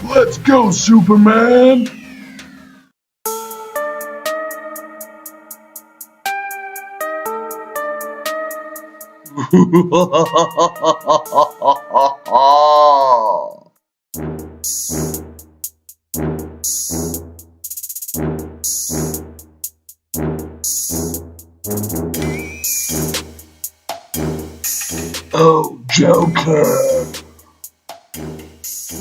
Let's go, Superman! Oh, Joker!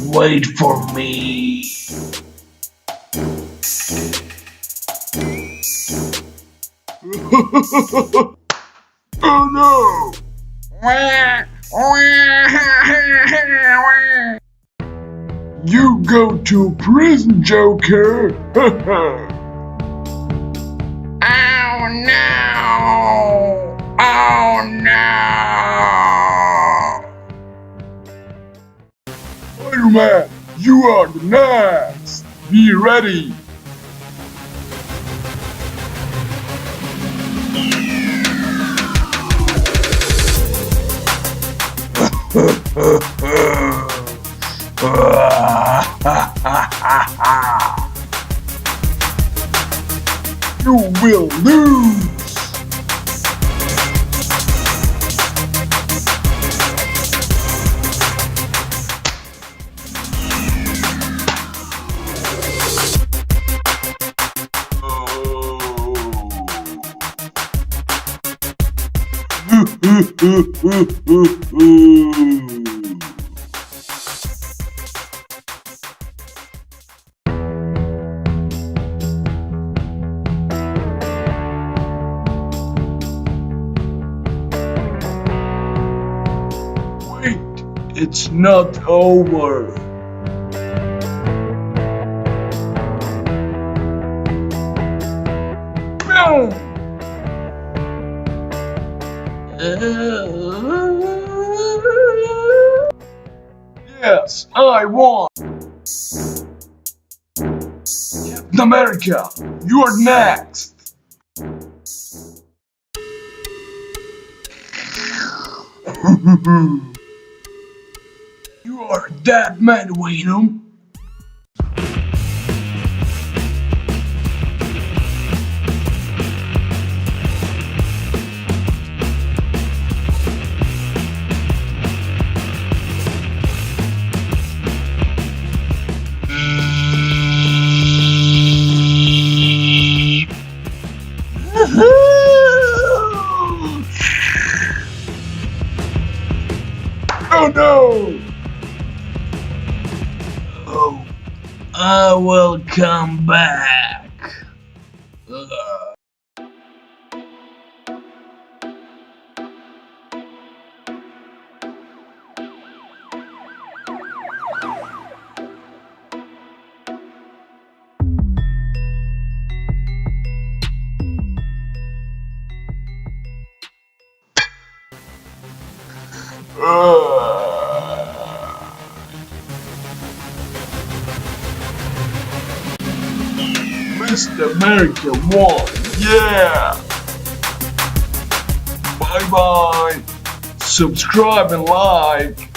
Wait for me! Oh no! You go to prison, Joker! Oh no! Oh no! Spider-Man, you are the next! Be ready! You will lose! Wait, it's not over. Boom! Yes, I won! Captain America, you are next! You are that man, Venom! Oh no! Oh, I will come back. Mr. America won! Yeah! Bye bye! Subscribe and like!